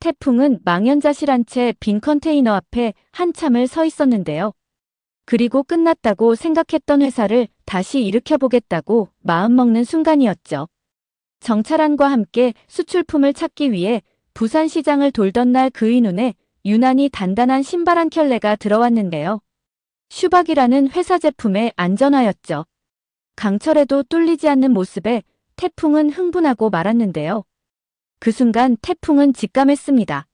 태풍은 망연자실한 채 빈 컨테이너 앞에 한참을 서 있었는데요. 그리고 끝났다고 생각했던 회사를 다시 일으켜보겠다고 마음먹는 순간이었죠. 정찰안과 함께 수출품을 찾기 위해 부산시장을 돌던 날 그의 눈에 유난히 단단한 신발 한 켤레가 들어왔는데요. 슈박이라는 회사 제품의 안전화였죠. 강철에도 뚫리지 않는 모습에 태풍은 흥분하고 말았는데요. 그 순간 태풍은 직감했습니다.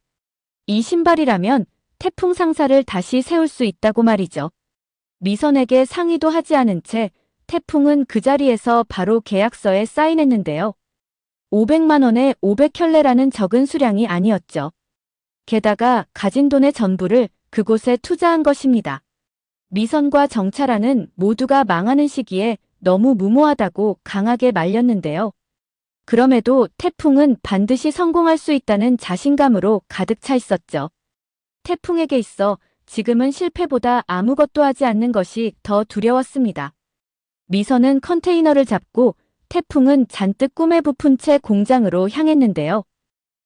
이 신발이라면 태풍 상사를 다시 세울 수 있다고 말이죠. 미선에게 상의도 하지 않은 채 태풍은 그 자리에서 바로 계약서에 사인했는데요. 500만 원에 500켤레라는 적은 수량이 아니었죠. 게다가 가진 돈의 전부를 그곳에 투자한 것입니다. 미선과 정찰아는 모두가 망하는 시기에 너무 무모하다고 강하게 말렸는데요. 그럼에도 태풍은 반드시 성공할 수 있다는 자신감으로 가득 차 있었죠. 태풍에게 있어 지금은 실패보다 아무것도 하지 않는 것이 더 두려웠습니다. 미선은 컨테이너를 잡고 태풍은 잔뜩 꿈에 부푼 채 공장으로 향했는데요.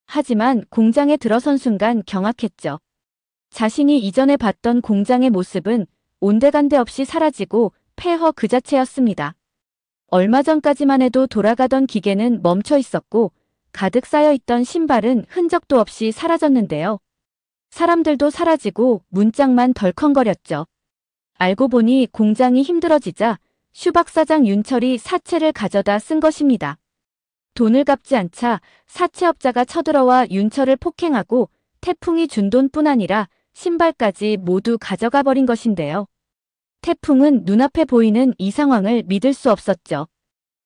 하지만 공장에 들어선 순간 경악했죠. 자신이 이전에 봤던 공장의 모습은 온데간데 없이 사라지고 폐허 그 자체였습니다. 얼마 전까지만 해도 돌아가던 기계는 멈춰 있었고 가득 쌓여있던 신발은 흔적도 없이 사라졌는데요. 사람들도 사라지고 문짝만 덜컹거렸죠. 알고 보니 공장이 힘들어지자 슈박 사장 윤철이 사채를 가져다 쓴 것입니다. 돈을 갚지 않자 사채업자가 쳐들어와 윤철을 폭행하고 태풍이 준 돈뿐 아니라 신발까지 모두 가져가 버린 것인데요. 태풍은 눈앞에 보이는 이 상황을 믿을 수 없었죠.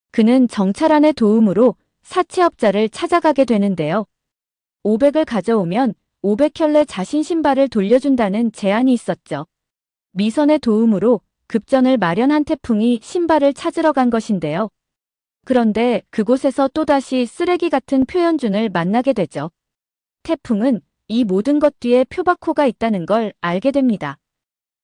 그는 정찰안의 도움으로 사채업자를 찾아가게 되는데요. 500을 가져오면 500켤레 자신 신발을 돌려준다는 제안이 있었죠. 미선의 도움으로 급전을 마련한 태풍이 신발을 찾으러 간 것인데요. 그런데 그곳에서 또다시 쓰레기 같은 표현준을 만나게 되죠. 태풍은 이 모든 것 뒤에 표박호가 있다는 걸 알게 됩니다.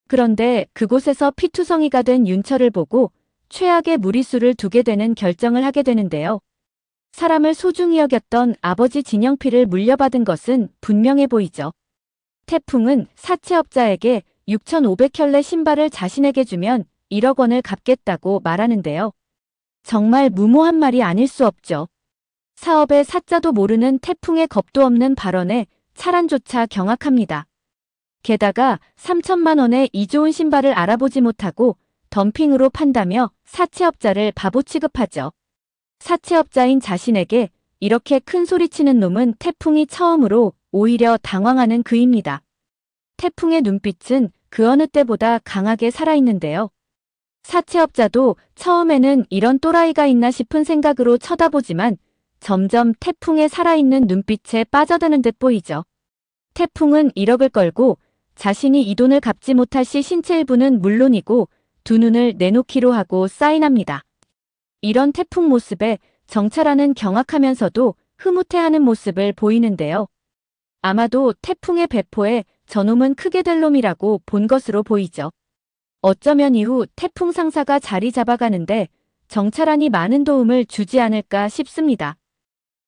그런데 그곳에서 피투성이가 된 윤철을 보고 최악의 무리수를 두게 되는 결정을 하게 되는데요. 사람을 소중히 여겼던 아버지 진영필을 물려받은 것은 분명해 보이죠. 태풍은 사채업자에게 6,500켤레 신발을 자신에게 주면 1억 원을 갚겠다고 말하는데요. 정말 무모한 말이 아닐 수 없죠. 사업의 사자도 모르는 태풍의 겁도 없는 발언에 차란조차 경악합니다. 게다가 3천만 원의 이 좋은 신발을 알아보지 못하고 덤핑으로 판다며 사채업자를 바보 취급하죠. 사채업자인 자신에게 이렇게 큰 소리치는 놈은 태풍이 처음으로 오히려 당황하는 그입니다. 태풍의 눈빛은 그 어느 때보다 강하게 살아있는데요. 사채업자도 처음에는 이런 또라이가 있나 싶은 생각으로 쳐다보지만 점점 태풍의 살아있는 눈빛에 빠져드는 듯 보이죠. 태풍은 1억을 걸고 자신이 이 돈을 갚지 못할 시 신체 일부는 물론이고 두 눈을 내놓기로 하고 사인합니다. 이런 태풍 모습에 정찰아는 경악하면서도 흐뭇해하는 모습을 보이는데요. 아마도 태풍의 배포에 저놈은 크게 될 놈이라고 본 것으로 보이죠. 어쩌면 이후 태풍 상사가 자리 잡아가는데 정찰안이 많은 도움을 주지 않을까 싶습니다.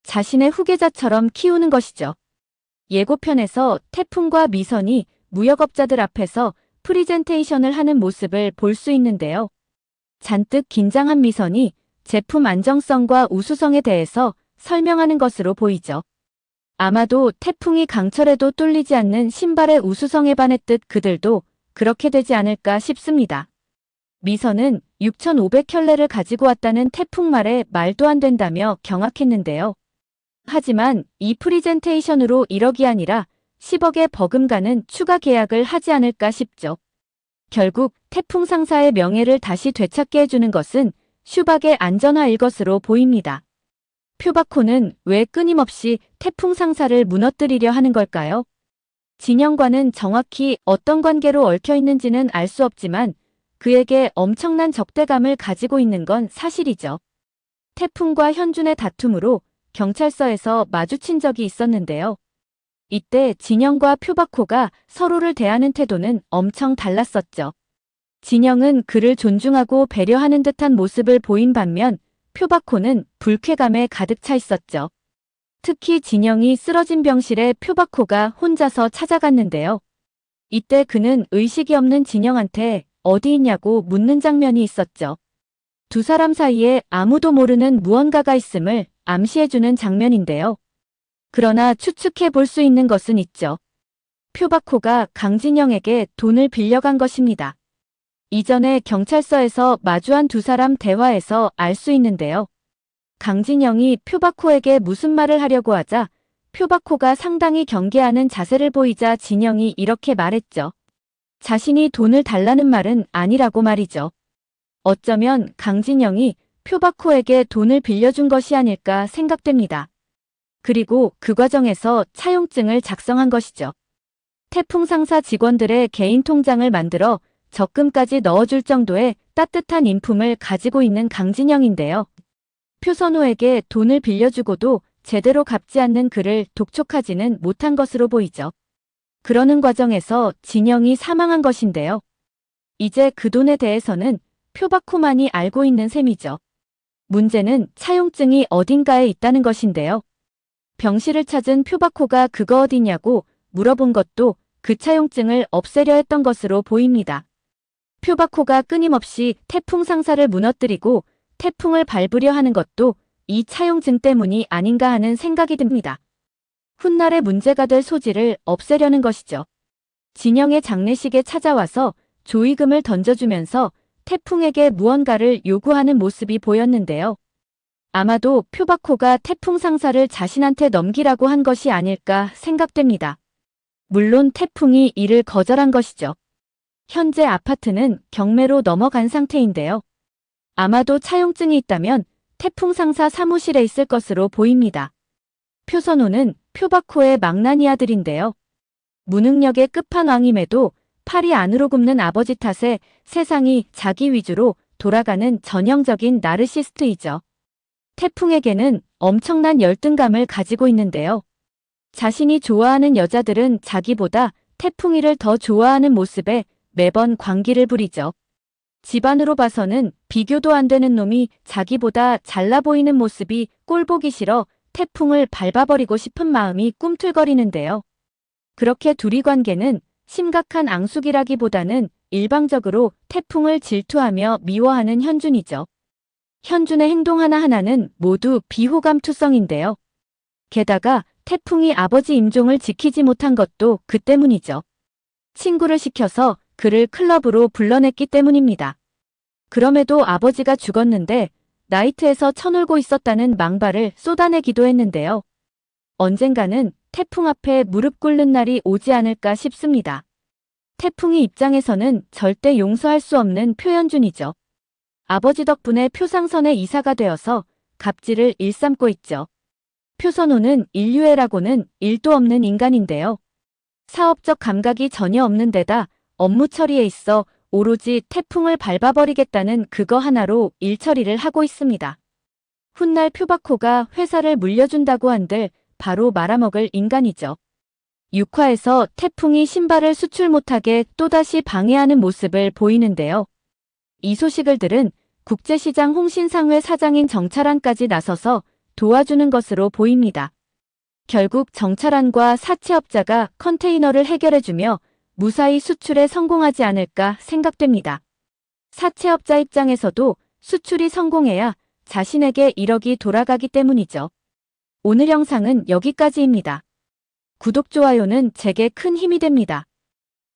자신의 후계자처럼 키우는 것이죠. 예고편에서 태풍과 미선이 무역업자들 앞에서 프리젠테이션을 하는 모습을 볼 수 있는데요. 잔뜩 긴장한 미선이 제품 안정성과 우수성에 대해서 설명하는 것으로 보이죠. 아마도 태풍이 강철에도 뚫리지 않는 신발의 우수성에 반했듯 그들도 그렇게 되지 않을까 싶습니다. 미선은 6,500켤레를 가지고 왔다는 태풍 말에 말도 안 된다며 경악했는데요. 하지만 이 프리젠테이션으로 1억이 아니라 10억의 버금가는 추가 계약을 하지 않을까 싶죠. 결국 태풍 상사의 명예를 다시 되찾게 해주는 것은 슈박의 안전화일 것으로 보입니다. 표박호는 왜 끊임없이 태풍 상사를 무너뜨리려 하는 걸까요? 진영과는 정확히 어떤 관계로 얽혀 있는지는 알 수 없지만 그에게 엄청난 적대감을 가지고 있는 건 사실이죠. 태풍과 현준의 다툼으로 경찰서에서 마주친 적이 있었는데요. 이때 진영과 표박호가 서로를 대하는 태도는 엄청 달랐었죠. 진영은 그를 존중하고 배려하는 듯한 모습을 보인 반면 표박호는 불쾌감에 가득 차 있었죠. 특히 진영이 쓰러진 병실에 표바코가 혼자서 찾아갔는데요. 이때 그는 의식이 없는 진영한테 어디 있냐고 묻는 장면이 있었죠. 두 사람 사이에 아무도 모르는 무언가가 있음을 암시해주는 장면인데요. 그러나 추측해 볼 수 있는 것은 있죠. 표바코가 강진영에게 돈을 빌려간 것입니다. 이전에 경찰서에서 마주한 두 사람 대화에서 알 수 있는데요. 강진영이 표바코에게 무슨 말을 하려고 하자 표바코가 상당히 경계하는 자세를 보이자 진영이 이렇게 말했죠. 자신이 돈을 달라는 말은 아니라고 말이죠. 어쩌면 강진영이 표바코에게 돈을 빌려준 것이 아닐까 생각됩니다. 그리고 그 과정에서 차용증을 작성한 것이죠. 태풍 상사 직원들의 개인 통장을 만들어 적금까지 넣어줄 정도의 따뜻한 인품을 가지고 있는 강진영인데요. 표선호에게 돈을 빌려주고도 제대로 갚지 않는 그를 독촉하지는 못한 것으로 보이죠. 그러는 과정에서 진영이 사망한 것인데요. 이제 그 돈에 대해서는 표바코만이 알고 있는 셈이죠. 문제는 차용증이 어딘가에 있다는 것인데요. 병실을 찾은 표바코가 그거 어디냐고 물어본 것도 그 차용증을 없애려 했던 것으로 보입니다. 표바코가 끊임없이 태풍 상사를 무너뜨리고 태풍을 밟으려 하는 것도 이 차용증 때문이 아닌가 하는 생각이 듭니다. 훗날의 문제가 될 소지를 없애려는 것이죠. 진영의 장례식에 찾아와서 조의금을 던져주면서 태풍에게 무언가를 요구하는 모습이 보였는데요. 아마도 표바코가 태풍 상사를 자신한테 넘기라고 한 것이 아닐까 생각됩니다. 물론 태풍이 이를 거절한 것이죠. 현재 아파트는 경매로 넘어간 상태인데요. 아마도 차용증이 있다면 태풍 상사 사무실에 있을 것으로 보입니다. 표선호는 표바코의 망나니 아들인데요. 무능력의 끝판왕임에도 팔이 안으로 굽는 아버지 탓에 세상이 자기 위주로 돌아가는 전형적인 나르시스트이죠. 태풍에게는 엄청난 열등감을 가지고 있는데요. 자신이 좋아하는 여자들은 자기보다 태풍이를 더 좋아하는 모습에 매번 광기를 부리죠. 집안으로 봐서는 비교도 안 되는 놈이 자기보다 잘나 보이는 모습이 꼴보기 싫어 태풍을 밟아버리고 싶은 마음이 꿈틀거리는데요. 그렇게 둘이 관계는 심각한 앙숙이라기보다는 일방적으로 태풍을 질투하며 미워하는 현준이죠. 현준의 행동 하나하나는 모두 비호감투성인데요. 게다가 태풍이 아버지 임종을 지키지 못한 것도 그 때문이죠. 친구를 시켜서 그를 클럽으로 불러냈기 때문입니다. 그럼에도 아버지가 죽었는데 나이트에서 쳐놀고 있었다는 망발을 쏟아내기도 했는데요. 언젠가는 태풍 앞에 무릎 꿇는 날이 오지 않을까 싶습니다. 태풍이 입장에서는 절대 용서할 수 없는 표현준이죠. 아버지 덕분에 표상선에 이사가 되어서 갑질을 일삼고 있죠. 표선호는 인류애라고는 1도 없는 인간인데요. 사업적 감각이 전혀 없는 데다 업무 처리에 있어 오로지 태풍을 밟아버리겠다는 그거 하나로 일 처리를 하고 있습니다. 훗날 표바코가 회사를 물려준다고 한들 바로 말아먹을 인간이죠. 6화에서 태풍이 신발을 수출 못하게 또다시 방해하는 모습을 보이는데요. 이 소식을 들은 국제시장 홍신상회 사장인 정찰안까지 나서서 도와주는 것으로 보입니다. 결국 정찰안과 사채업자가 컨테이너를 해결해주며 무사히 수출에 성공하지 않을까 생각됩니다. 사채업자 입장에서도 수출이 성공해야 자신에게 1억이 돌아가기 때문이죠. 오늘 영상은 여기까지입니다. 구독, 좋아요는 제게 큰 힘이 됩니다.